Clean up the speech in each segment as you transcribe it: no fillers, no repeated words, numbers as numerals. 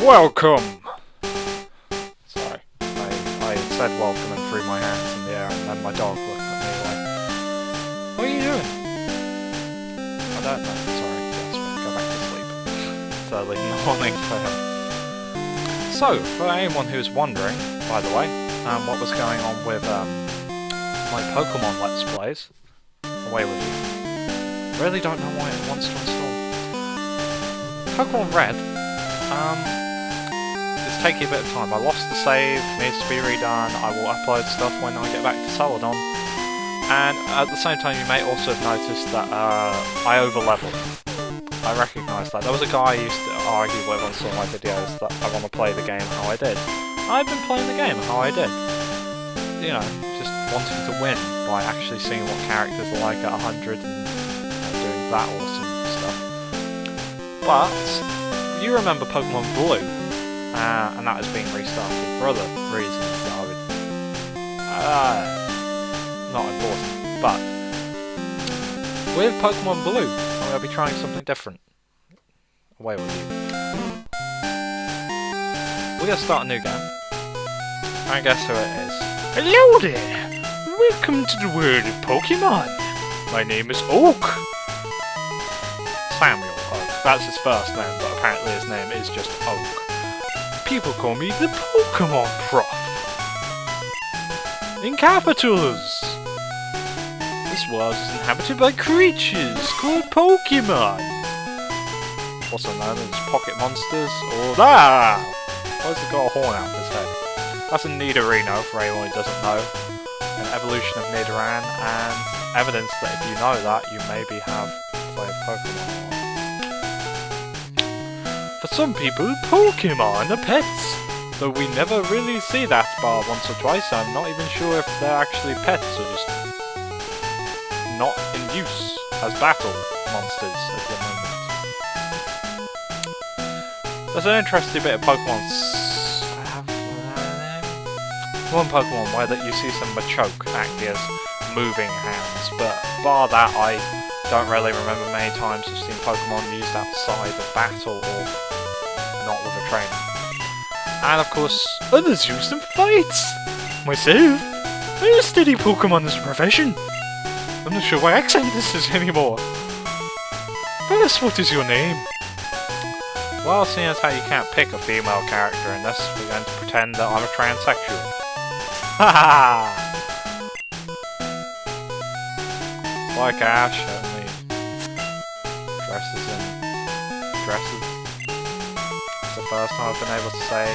Welcome! Sorry, I said welcome and threw my hands in the air, and then my dog looked at me like, what are you doing? I don't know, sorry, yes, we'll go back to sleep. It's early in the morning for him. So, for anyone who's wondering, by the way, what was going on with my Pokémon Let's Plays, away with you. Really don't know why it wants to install. Pokémon Red, it's taking a bit of time. I lost the save, needs to be redone. I will upload stuff when I get back to Celadon. And at the same time, you may also have noticed that I over-leveled. I recognise that. There was a guy I used to argue with on some of my videos that I want to play the game how I did. I've been playing the game how I did. You know, just wanting to win by actually seeing what characters are like at 100 and doing that awesome stuff. But you remember Pokemon Blue, and that is being restarted for other reasons that I would not important. But with Pokemon Blue, I'm going to be trying something different. Away with you. We're going to start a new game, and guess who it is? Hello there! Welcome to the world of Pokemon! My name is Oak. Samuel Oak. That's his first name, but apparently his name is just Oak. People call me the Pokémon Prof. In capitals! This world is inhabited by creatures called Pokémon. Also known as pocket monsters, or why has it got a horn out of his head? That's a Nidorino, for anyone who doesn't know. An evolution of Nidoran, and evidence that if you know that, you maybe have played Pokemon. For some people, Pokemon are pets, though we never really see that bar once or twice. I'm not even sure if they're actually pets or just not in use as battle monsters at the moment. There's an interesting bit of Pokemon. One Pokemon where that you see some Machoke acting as moving hands, but bar that, I don't really remember many times I've seen Pokemon used outside of battle or not with a trainer. And of course, others use them for fights! Myself, I'm a steady Pokemon as a profession. I'm not sure why accent this is anymore. First, what is your name? Well, seeing as how you can't pick a female character in this, we're going to pretend that I'm a transsexual. Haha! Like Ash, only dresses in dresses. It's the first time I've been able to say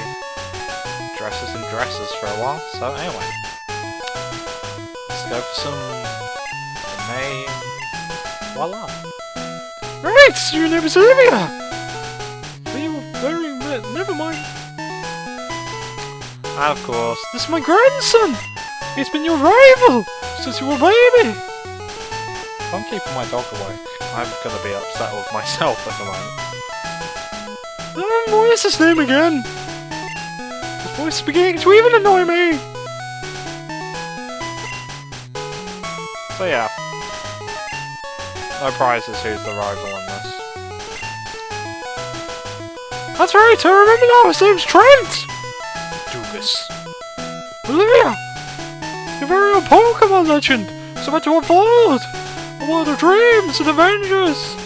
dresses and dresses for a while, so anyway. Let's go for some name. Voila! Right, your name is Olivia! Never mind. And of course, this is my grandson! He's been your rival since you were a baby! If I'm keeping my dog away, I'm gonna be upset with myself at the moment. What is his name again? His voice is beginning to even annoy me! So yeah. No prizes who's the rival in this. That's right, I remember now, his name's Trent! Do this. Olivia! Your very own Pokemon legend! It's about to unfold! A world of dreams and adventures!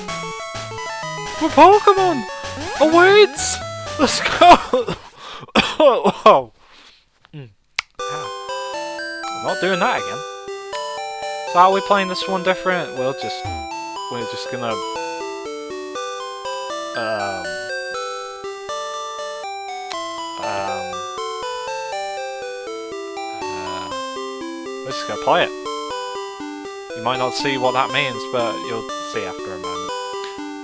Where Pokemon awaits! Let's go! Oh. I'm not doing that again. So how are we playing this one different? We're just gonna we're just gonna play it. You might not see what that means, but you'll see after a moment.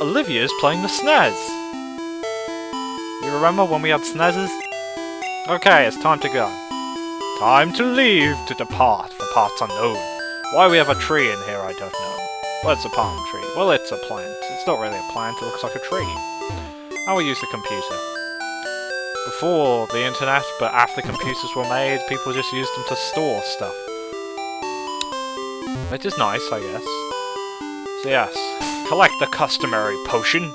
Olivia's playing the SNES. You remember when we had SNESes? Okay, it's time to go. Time to leave, to depart for parts unknown. Why we have a tree in here, I don't know. Well, it's a palm tree. Well, it's a plant. It's not really a plant, it looks like a tree. Now we use the computer. Before the internet, but after computers were made, people just used them to store stuff. Which is nice, I guess. So yes, collect the customary potion.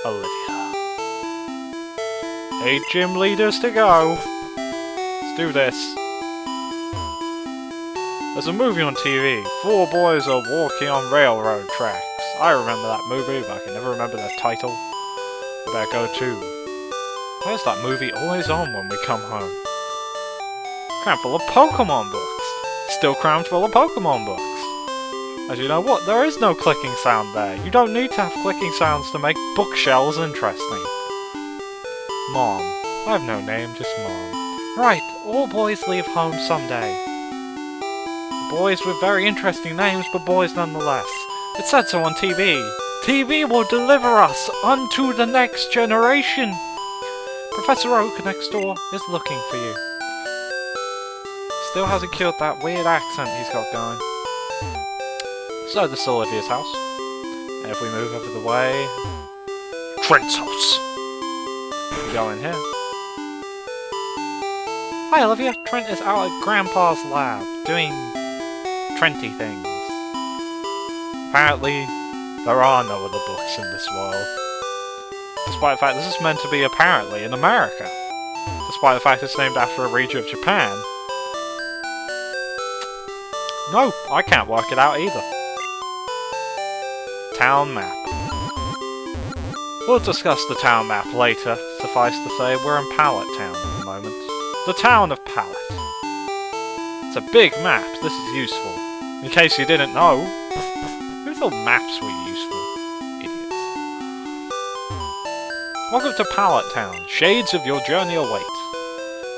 Olivia. 8 gym leaders to go. Let's do this. There's a movie on TV. 4 boys are walking on railroad tracks. I remember that movie, but I can never remember the title. I better go too. Where's that movie always on when we come home? Crammed full of Pokémon books. Still crammed full of Pokémon books. As you know what, there is no clicking sound there. You don't need to have clicking sounds to make bookshelves interesting. Mom. I have no name, just Mom. Right, all boys leave home someday. Boys with very interesting names, but boys nonetheless. It said so on TV. TV will deliver us unto the next generation. Professor Oak next door is looking for you. Still hasn't cured that weird accent he's got going. So this is Olivia's house. And if we move over the way... Trent's house. We go in here. Hi Olivia, Trent is out at Grandpa's lab, doing Trenty things. Apparently, there are no other books in this world. Despite the fact this is meant to be apparently in America. Despite the fact it's named after a region of Japan. No, I can't work it out either. Town map. We'll discuss the town map later. Suffice to say, we're in Pallet Town at the moment. The town of Pallet. It's a big map, this is useful. In case you didn't know, who thought maps were useful? Idiots. Welcome to Pallet Town. Shades of your journey await.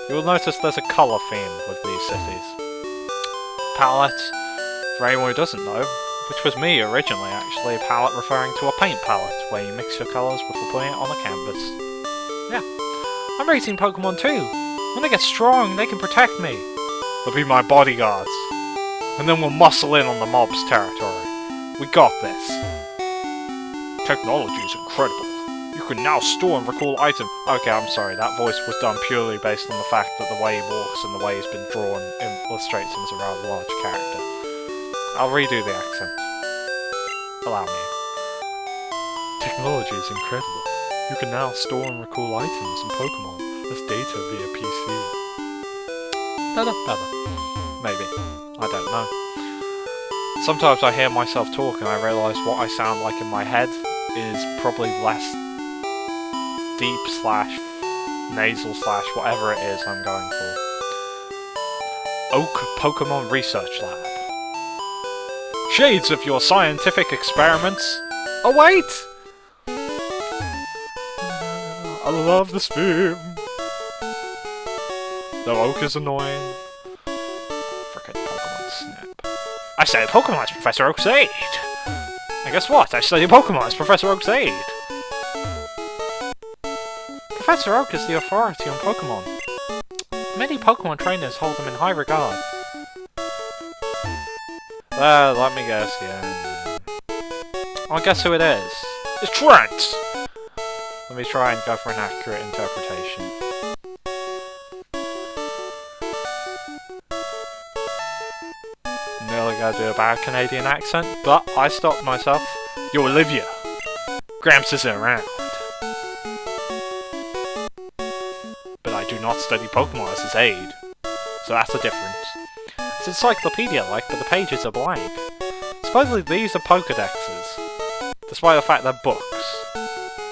You will notice there's a colour theme with these cities. Palette, for anyone who doesn't know, which was me originally actually, a palette referring to a paint palette, where you mix your colours before putting it on a canvas. Yeah. I'm raising Pokemon too. When they get strong, they can protect me. They'll be my bodyguards. And then we'll muscle in on the mob's territory. We got this. Technology is incredible. You can now store and recall items. Okay, I'm sorry, that voice was done purely based on the fact that the way he walks and the way he's been drawn illustrates him as a rather large character. I'll redo the accent. Allow me. Technology is incredible. You can now store and recall items and Pokemon as data via PC. Better. Maybe. I don't know. Sometimes I hear myself talk and I realise what I sound like in my head is probably less deep / nasal / whatever it is I'm going for. Oak Pokemon Research Lab. Shades of your scientific experiments await! I love the spin. Though Oak is annoying. Frickin' Pokemon Snap. I study Pokemon as Professor Oak's aide! And guess what? I study Pokemon as Professor Oak's aide! Professor Oak is the authority on Pokemon. Many Pokemon trainers hold him in high regard. Let me guess, yeah. Oh, guess who it is? It's Trent! Let me try and go for an accurate interpretation. Nearly gonna do a bad Canadian accent, but I stopped myself. You're Olivia. Gramps isn't around. But I do not study Pokemon as his aide, so that's the difference. It's encyclopedia-like, but the pages are blank. Supposedly these are Pokedexes, despite the fact they're books.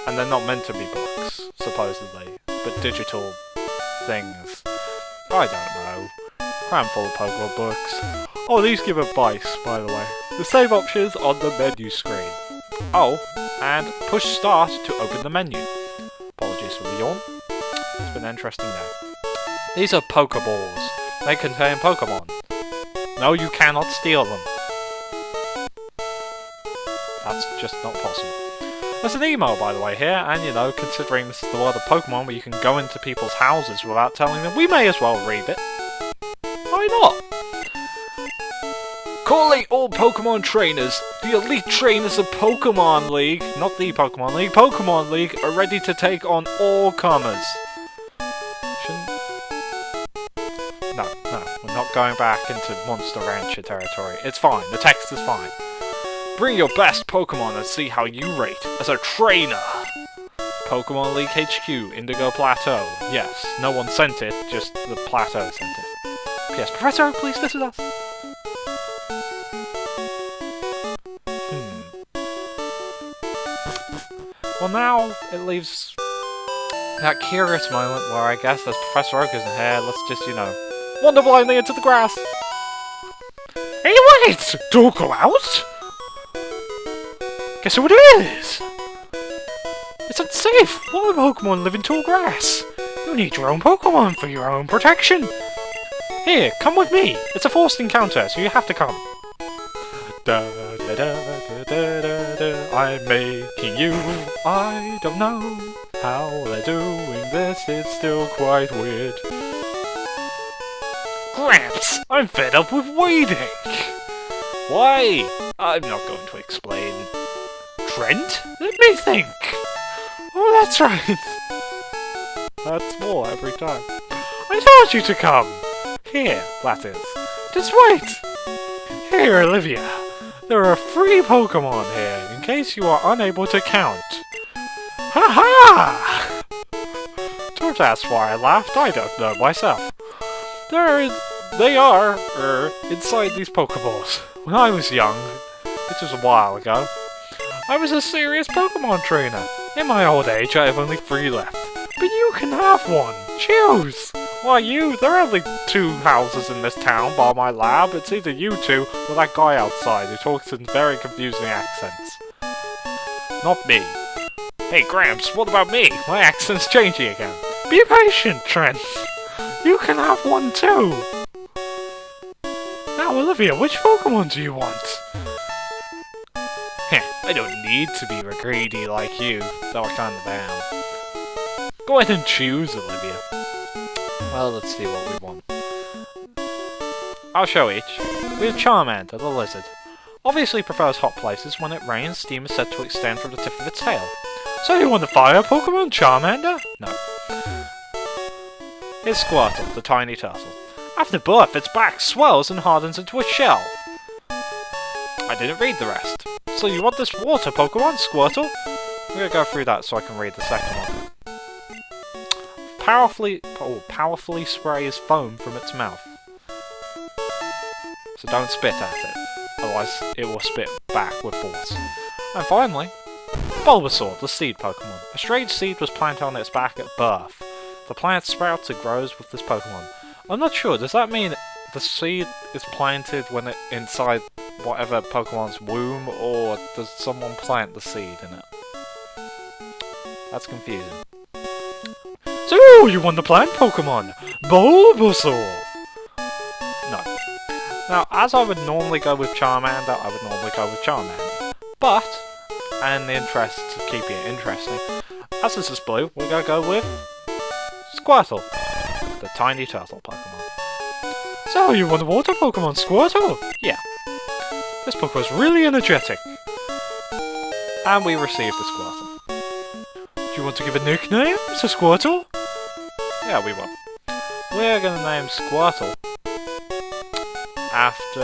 And they're not meant to be books, supposedly, but digital things. I don't know. Cram full of Pokemon books. Oh, these give advice, by the way. The save options on the menu screen. Oh, and push start to open the menu. Apologies for the yawn. It's been an interesting day. These are Pokeballs. They contain Pokemon. No, you cannot steal them. That's just not possible. There's an email, by the way, here, and you know, considering this is the world of Pokemon where you can go into people's houses without telling them, we may as well read it. Why not? Calling all Pokemon trainers, the elite trainers of Pokemon League, not the Pokemon League, Pokemon League, are ready to take on all comers. No, we're not going back into Monster Rancher territory. It's fine, the text is fine. Bring your best Pokemon and see how you rate as a trainer. Pokemon League HQ, Indigo Plateau. Yes, no one sent it, just the plateau sent it. P.S. Professor Oak, please visit us. Well, now it leaves that curious moment where I guess as Professor Oak isn't here, let's just, you know, wander blindly into the grass. Hey, wait! Don't go out! Guess who it is? It's unsafe! Wild Pokemon live in tall grass. You need your own Pokemon for your own protection. Here, come with me. It's a forced encounter, so you have to come. Da, da, da, da, da, da, da. I'm making you. I don't know how they're doing this. It's still quite weird. Gramps, I'm fed up with waiting. Why? I'm not going to explain. Trent? Let me think. Oh, that's right. That's more every time. I told you to come. Here, that is. Just wait. Here, Olivia. There are 3 Pokemon here, in case you are unable to count. Ha-ha! Don't ask why I laughed, I don't know myself. They are inside these Pokeballs. When I was young, which was a while ago, I was a serious Pokemon trainer. In my old age, I have only 3 left. But you can have one. Choose! Why you? There are only 2 houses in this town bar my lab. It's either you 2 or that guy outside who talks in very confusing accents. Not me. Hey Gramps, what about me? My accent's changing again. Be patient, Trent. You can have one too. Now Olivia, which Pokemon do you want? I don't need to be greedy like you, though I kind of am. Go ahead and choose, Olivia. Well, let's see what we want. I'll show each. We have Charmander, the lizard. Obviously prefers hot places. When it rains, steam is said to extend from the tip of its tail. So you want the fire Pokemon, Charmander? No. Here's Squirtle, the tiny turtle. After birth, its back swells and hardens into a shell. I didn't read the rest. So you want this water Pokemon, Squirtle? I'm gonna go through that so I can read the second one. Powerfully sprays foam from its mouth. So don't spit at it, otherwise it will spit back with force. And finally, Bulbasaur, the seed Pokemon. A strange seed was planted on its back at birth. The plant sprouts and grows with this Pokemon. I'm not sure, does that mean the seed is planted when it inside whatever Pokemon's womb, or does someone plant the seed in it? That's confusing. So, you want the plant Pokemon? Bulbasaur! No. Now, as I would normally go with Charmander, I would normally go with Charmander. But, and in the interest of keeping it interesting, as this is blue, we're going to go with Squirtle, the tiny turtle Pokemon. So, you want the water Pokemon, Squirtle? Yeah. This Pokemon's really energetic. And we received the Squirtle. Do you want to give a nickname to Squirtle? Yeah, we will. We're going to name Squirtle after...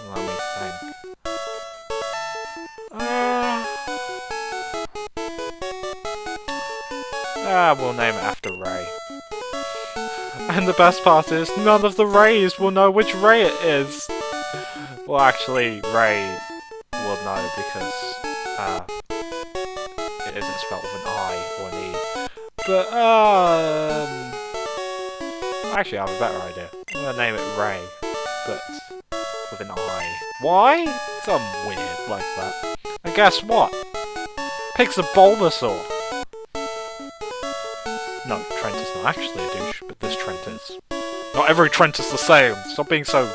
let me think. We'll name it after Ray. And the best part is, none of the Rays will know which Ray it is. Well, actually, Ray will know because it isn't spelled with an I or an E. But, actually, I have a better idea. I'm going to name it Ray, but with an I. Why? Something weird like that. And guess what? Picks a Bulbasaur. No, Trent is not actually a douche, but this Trent is. Not every Trent is the same. Stop being so...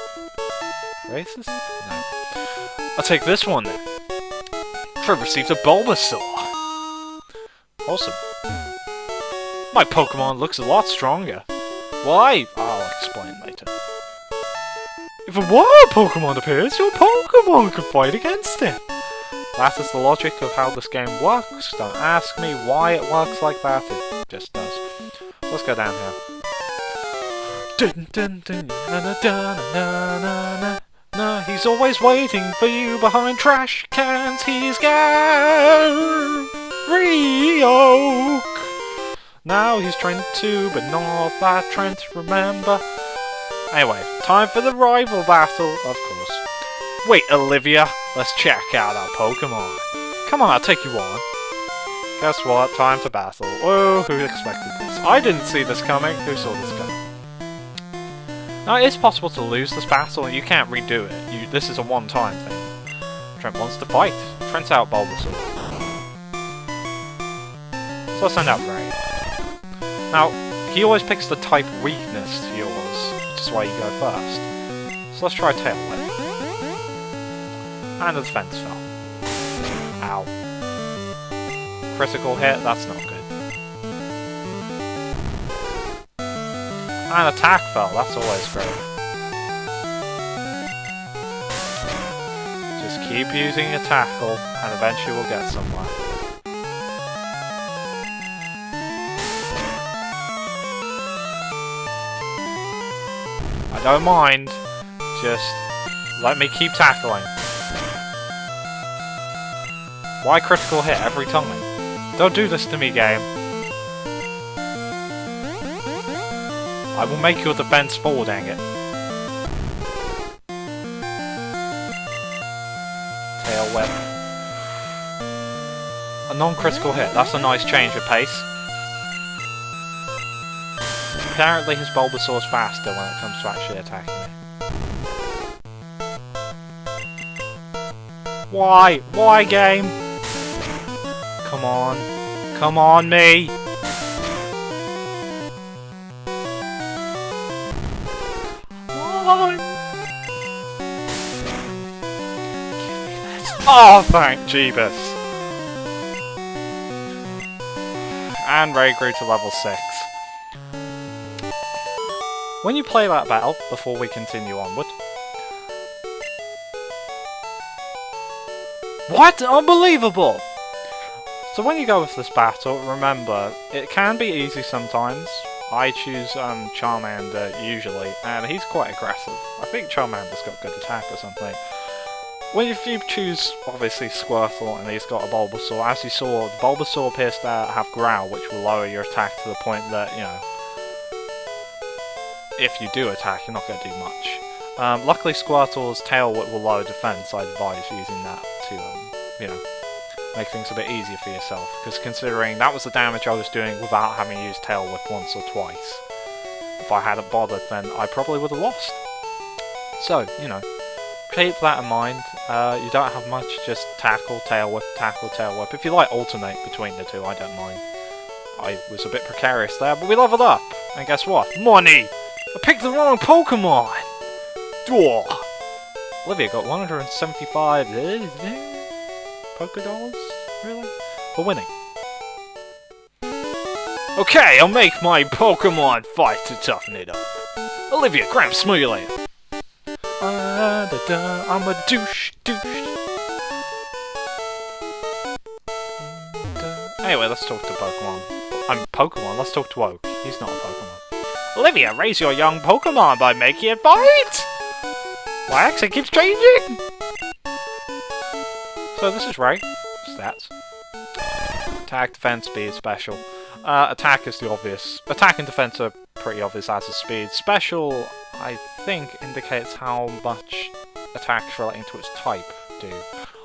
racist? No. I'll take this one then. Trent received a Bulbasaur. Awesome. My Pokemon looks a lot stronger. Why? I'll explain later. If a wild Pokemon appears, your Pokemon can fight against it. That is the logic of how this game works. Don't ask me why it works like that, it just does. Let's go down here. Dun, dun, dun, na, na, na, na, na, na. No, he's always waiting for you behind trash cans. He's Gary Oak. Now he's Trent too, but not that Trent, remember? Anyway, time for the rival battle, of course. Wait, Olivia, let's check out our Pokémon. Come on, I'll take you on. Guess what? Time to battle. Oh, who expected this? I didn't see this coming. Who saw this coming? Now, it is possible to lose this battle, and you can't redo it. This is a one-time thing. Trent wants to fight. Trent's out Bulbasaur. So let's send out Ray. Now, he always picks the type weakness to yours, which is why you go first. So let's try Tail Whip. And the defense fell. Ow. Critical hit, that's not good. And attack fell, that's always great. Just keep using your tackle, and eventually we'll get somewhere. I don't mind, just let me keep tackling. Why critical hit every time? Don't do this to me, game. I will make your defense fall, dang it. Tail Whip. A non-critical hit, that's a nice change of pace. Apparently his Bulbasaur's faster when it comes to actually attacking me. Why? Why, game? Come on. Come on, me! Oh, thank Jeebus! And Ray grew to level 6. When you play that battle, before we continue onward... What? Unbelievable! So when you go with this battle, remember, it can be easy sometimes. I choose Charmander usually, and he's quite aggressive. I think Charmander's got good attack or something. If you choose, obviously, Squirtle, and he's got a Bulbasaur, as you saw, the Bulbasaur appears to have Growl, which will lower your attack to the point that, you know, if you do attack, you're not going to do much. Luckily, Squirtle's Tail Whip will lower defense. I advise using that to, you know, make things a bit easier for yourself, because considering that was the damage I was doing without having used Tail Whip once or twice. If I hadn't bothered, then I probably would have lost. So, you know, keep that in mind. You don't have much, just tackle, tail whip, tackle, tail whip. If you like alternate between the two, I don't mind. I was a bit precarious there, but we leveled up. And guess what? Money! I picked the wrong Pokemon! Dwarf! Olivia got 175 Pokédollars? Really? For winning. Okay, I'll make my Pokemon fight to toughen it up. Olivia, grab Smoolie! I'm a douche. Anyway, let's talk to Pokemon. Pokemon, let's talk to Oak. He's not a Pokemon. Olivia, raise your young Pokemon by making it fight! My accent keeps changing! So this is Ray. Stats. Attack, defense, speed, special. Attack is the obvious. Attack and defense are pretty obvious as is speed. Special, I think, indicates how much attacks relating to its type do.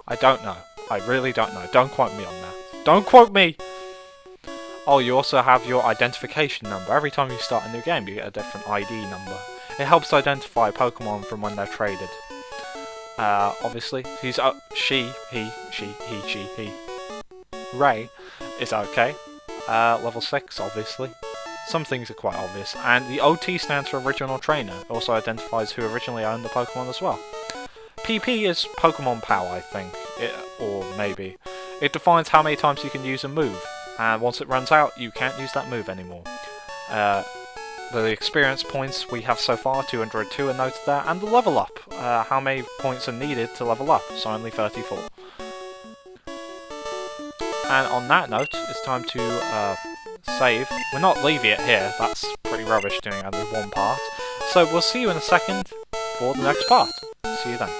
I don't know. I really don't know. Don't quote me on that. Don't quote me! Oh, you also have your identification number. Every time you start a new game, you get a different ID number. It helps identify Pokemon from when they're traded. Obviously, he's she. Ray is okay. Level 6, obviously. Some things are quite obvious. And the OT stands for Original Trainer. It also identifies who originally owned the Pokemon as well. PP is Pokemon Power, I think. Or maybe. It defines how many times you can use a move. And once it runs out, you can't use that move anymore. The experience points we have so far, 202 are noted there. And the level up. How many points are needed to level up? So only 34. And on that note, it's time to save. We're not leaving it here. That's pretty rubbish doing only one part. So we'll see you in a second. for the next part. See you then.